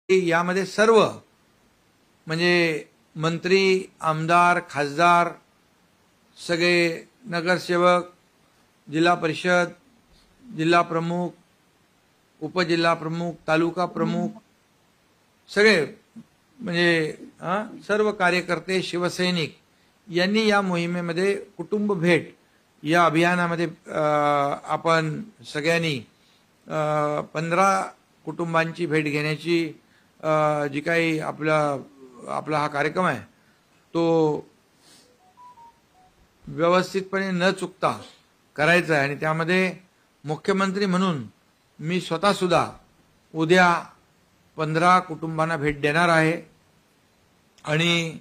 यामध्ये सर्व म्हणजे मंत्री, आमदार, खासदार, सगळे नगरसेवक, जिल्हा परिषद, जिल्हा प्रमुख, उपजिल्हा प्रमुख, तालुका प्रमुख, सगळे म्हणजे सर्व कार्यकर्ते, शिवसैनिक यांनी या मोहिमेमध्ये कुटुंब भेट या अभियानामध्ये आपण सगळ्यांनी 15 कुटुंबांची भेट घेण्याची जी काही आपला हा कार्यक्रम आहे तो व्यवस्थितपणे न चुकता करायचा आहे। आणि त्यामध्ये मुख्यमंत्री म्हणून मी स्वतः सुद्धा उद्या 15 कुटुंबांना भेट देणार आहे आणि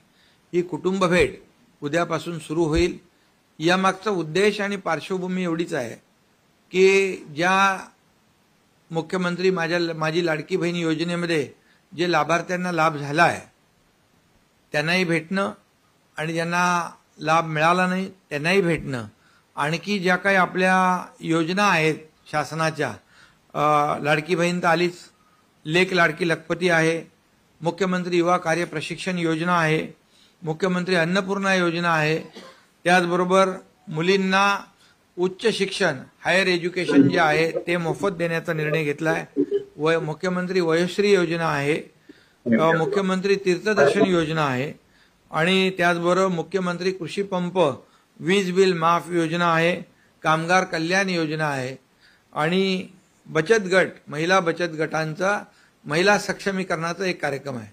ही कुटुंब भेट उद्यापासून सुरू होईल। यामागचा उद्देश आणि पार्श्वभूमी एवढीच आहे की ज्या मुख्यमंत्री माझी लाडकी बहीण योजनेमध्ये जे लाभार्थ्यांना लाभ झाला आहे त्यांनाही भेटणं आणि ज्यांना लाभ मिळाला नाही त्यांनाही भेटणं, आणखी ज्या काही आपल्या योजना आहेत शासनाच्या, लाडकी बहीण तर आलीच, लेक लाडकी लखपती आहे, मुख्यमंत्री युवा कार्य प्रशिक्षण योजना आहे, मुख्यमंत्री अन्नपूर्णा योजना आहे, त्याचबरोबर मुलींना उच्च शिक्षण हायर एज्युकेशन जे आहे ते मोफत देण्याचा निर्णय घेतला आहे, मुख्यमंत्री वयोश्री योजना आहे, मुख्यमंत्री तीर्थदर्शन योजना आहे आणि त्याचबरोबर मुख्यमंत्री कृषी पंप वीज बिल माफ योजना आहे, कामगार कल्याण योजना आहे आणि बचत गट, महिला बचत गटांचा महिला सक्षमीकरणाचा एक कार्यक्रम आहे।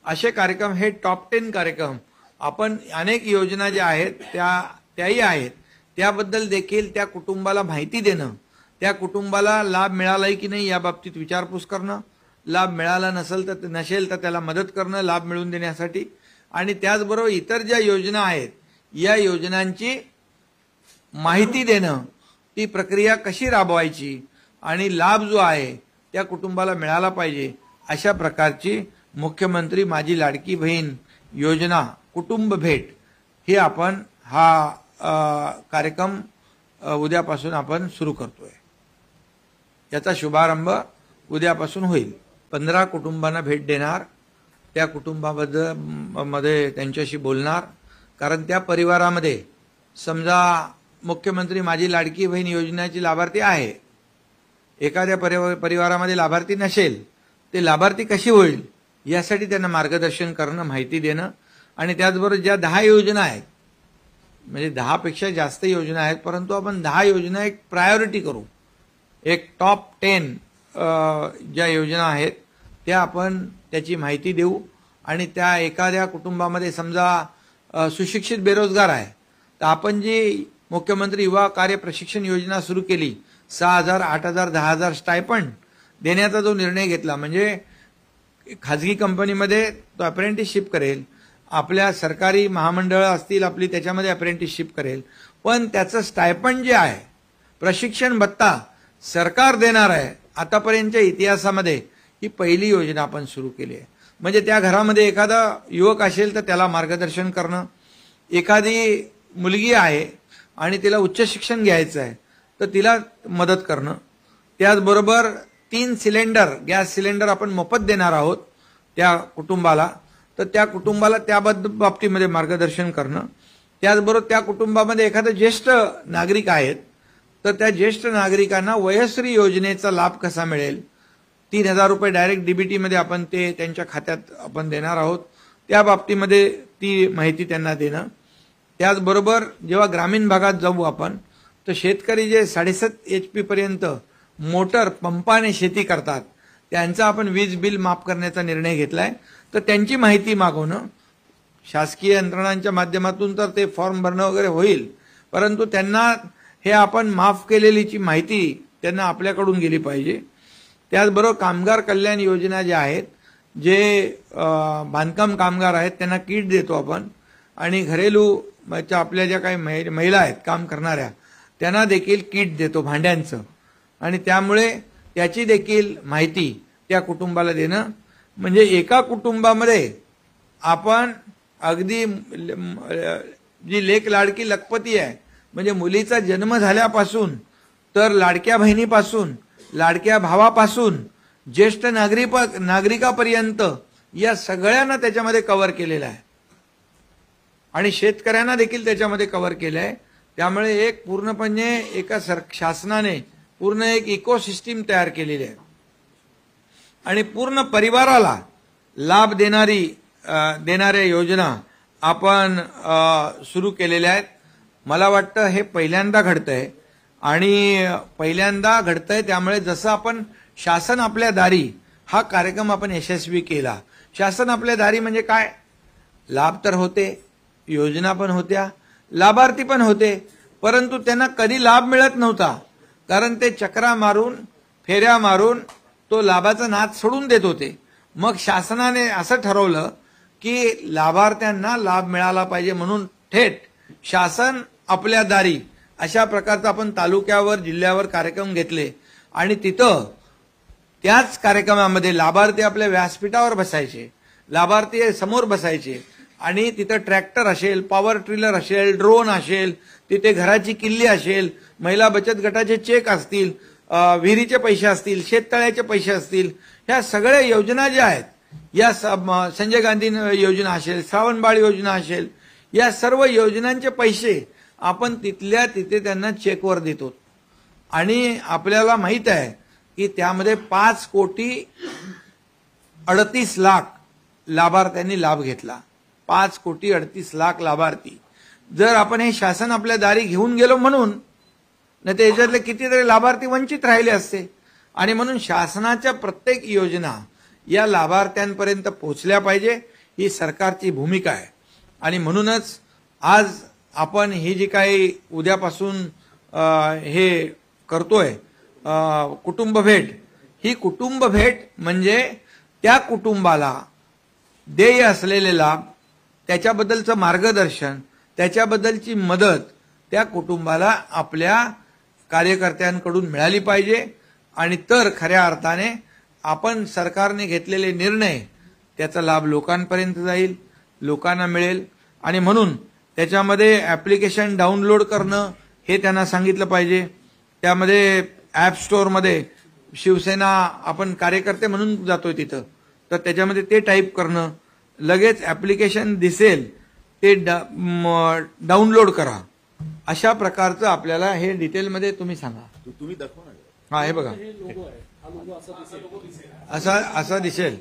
असे कार्यक्रम हे टॉप 10 कार्यक्रम आपण अनेक योजना ज्या आहेत त्याही आहेत, त्याबद्दल देखील त्या कुटुंबाला माहिती देणं, त्या कुटुंबाला लाभ मिळालाय की नाही या बाबतीत विचारपूस करणं, लाभ मिळाला नसेल तर त्याला मदत करणं लाभ मिळवून देण्यासाठी, आणि त्याचबरोबर इतर ज्या योजना आहेत या योजनांची माहिती देणं, ती प्रक्रिया कशी राबवायची आणि लाभ जो आहे त्या कुटुंबाला मिळाला पाहिजे, अशा प्रकारची मुख्यमंत्री माझी लाडकी बहीण योजना कुटुंब भेट हे आपण हा कार्यक्रम उद्यापासून आपण सुरू करतोय। याचा शुभारंभ उद्यापासून होईल। 15 कुटुंबांना भेट देणार, त्या कुटुंबामध्ये त्यांच्याशी बोलणार, कारण त्या परिवारामध्ये समजा मुख्यमंत्री माझी लाडकी बहीण योजनेची लाभार्थी आहे, एखाद्या परिवारामध्ये लाभार्थी नसेल, ते लाभार्थी कशी होईल यासाठी त्यांना मार्गदर्शन करणं, माहिती देणं, आणि त्याचबरोबर ज्या 10 योजना आहेत, म्हणजे 10 पेक्षा जास्त योजना आहेत, परंतु आपण 10 योजना एक प्रायोरिटी करू, एक टॉप 10 ज्या योजना आहेत त्या आपण त्याची माहिती देऊ। आणि त्या एखाद्या कुटुंबामध्ये समजा सुशिक्षित बेरोजगार आहे तर आपण जी मुख्यमंत्री युवा कार्य प्रशिक्षण योजना सुरू केली, 6,000, 8,000, 10,000 स्टायपंड देण्याचा जो निर्णय घेतला, म्हणजे खाजगी कंपनीमध्ये तो अप्रेंटिसशिप करेल, आपल्या सरकारी महामंडळं असतील आपली त्याच्यामध्ये अप्रेंटिसशिप करेल, पण त्याचं स्टायपंड जे आहे, प्रशिक्षण भत्ता सरकार देणार आहे। आतापर्यंतच्या इतिहासामध्ये ही पहिली योजना आपण सुरू केली आहे। म्हणजे त्या घरामध्ये एखादा युवक असेल तर त्याला मार्गदर्शन करणं, एखादी मुलगी आहे आणि तिला उच्च शिक्षण घ्यायचं आहे तर तिला मदत करणं, त्याचबरोबर 3 सिलेंडर गॅस सिलेंडर आपण मोफत देणार आहोत त्या कुटुंबाला, तर त्या कुटुंबाला त्या बाबतीमध्ये मार्गदर्शन करणं, त्याचबरोबर त्या कुटुंबामध्ये एखादा ज्येष्ठ नागरिक आहेत तर त्या ज्येष्ठ नागरिकांना वयोश्री योजनेचा लाभ कसा मिळेल, 3,000 रुपये डायरेक्ट डीबीटी मध्ये आपण ते त्यांच्या खात्यात आपण देणार आहोत, त्या बाबतीमध्ये ती माहिती त्यांना देणं। त्याचबरोबर जेव्हा ग्रामीण भागात जाऊ आपण तर शेतकरी जे 7.5 HP पर्यंत मोटर पंपाने शेती करतात त्यांचा आपण वीज बिल माफ करण्याचा निर्णय घेतलाय, तर त्यांची माहिती मागवणं, शासकीय यंत्रणांच्या माध्यमातून तर ते फॉर्म भरणं वगैरे होईल, परंतु त्यांना हे आपण माफ केलेलीची माहिती त्यांना आपल्याकडून गेली पाहिजे। त्याचबरोबर कामगार कल्याण योजना ज्या आहेत, जे बांधकाम कामगार आहेत त्यांना किट देतो आपण, आणि घरेलू आपल्या ज्या काही महिला आहेत काम करणाऱ्या त्यांना देखील किट देतो भांड्यांचं, आणि त्यामुळे त्याची देखील माहिती त्या कुटुंबाला देणं, म्हणजे एका कुटुंबामध्ये आपण अगदी जी लेक लाडकी लखपती आहे, म्हणजे मुलीचा जन्म झाल्यापासून तर लाडक्या बहिणीपासून, लाडक्या भावापासून ज्येष्ठ नागरिकापर्यंत या सगळ्यांना त्याच्यामध्ये कव्हर केलेलं आहे आणि शेतकऱ्यांना देखील त्याच्यामध्ये कव्हर केलं आहे. त्यामुळे एक पूर्णपणे एका शासनाने पूर्ण एक इकोसिस्टीम तयार केलेली आहे आणि पूर्ण परिवाराला लाभ देणाऱ्या योजना आपण सुरू केलेल्या आहेत. मला वाटतं हे पहिल्यांदा घडतंय आणि पहिल्यांदा घडतंय. त्यामुळे जसं आपण शासन आपल्या दारी हा कार्यक्रम आपण यशस्वी केला. शासन आपल्या दारी म्हणजे काय? लाभ तर होते, योजना पण होत्या, लाभार्थी पण होते, परंतु त्यांना कधी लाभ मिळत नव्हता कारण ते चक्रा मारून फेऱ्या मारून तो लाभाचा नाद सोडून देत होते. मग शासनाने असं ठरवलं की लाभार्थ्यांना लाभ मिळाला पाहिजे म्हणून थेट शासन आपल्या दारी अशा प्रकारचा आपण तालुक्यावर जिल्ह्यावर कार्यक्रम घेतले आणि तिथं त्याच कार्यक्रमामध्ये लाभार्थी आपल्या व्यासपीठावर बसायचे, लाभार्थी समोर बसायचे आणि तिथं ट्रॅक्टर असेल, पॉवर ट्रिलर असेल, ड्रोन असेल, तिथे घराची किल्ली असेल, महिला बचत गटाचे चेक असतील, विहिरीचे पैसे असतील, शेततळ्याचे पैसे असतील, ह्या सगळ्या योजना ज्या आहेत या संजय गांधी योजना असेल, श्रावणबाळ योजना असेल, या सर्व योजनांचे पैसे आपण तिथल्या तिथे त्यांना चेकवर देतो आणि आपल्याला माहित आहे की त्यामध्ये 5,38,00,000 लाभार्थ्यांनी लाभ घेतला. 5,38,00,000 लाभार्थी. जर आपण हे शासन आपल्या दारी घेऊन गेलो म्हणून नाही तर याच्यातले कितीतरी लाभार्थी वंचित राहिले असते आणि म्हणून शासनाच्या प्रत्येक योजना या लाभार्थ्यांपर्यंत पोहोचल्या पाहिजे ही सरकारची भूमिका आहे. आणि म्हणूनच आज आपण ही जी काही उद्यापासून हे करतोय कुटुंब भेट, ही कुटुंब भेट म्हणजे त्या कुटुंबाला देय असलेले लाभ, त्याच्याबद्दलचं मार्गदर्शन, त्याच्याबद्दलची मदत त्या कुटुंबाला आपल्या कार्यकर्त्यांकडून मिळाली पाहिजे आणि तर खऱ्या अर्थाने आपण सरकारने घेतलेले निर्णय त्याचा लाभ लोकांपर्यंत जाईल, लोकांना मिळेल. आणि म्हणून त्याच्यामध्ये ॲप्लिकेशन डाउनलोड करणं हे त्यांना सांगितलं पाहिजे. त्यामध्ये ॲप स्टोअरमध्ये शिवसेना आपण कार्यकर्ते म्हणून जातोय तिथं, तर त्याच्यामध्ये ते टाईप करणं, लगेच ॲप्लिकेशन दिसेल ते डाउनलोड करा. अशा प्रकारचं आपल्याला हे डिटेलमध्ये तुम्ही सांगा. तुम्ही दाखवा ना. हा हे बघा, असा दिसेल.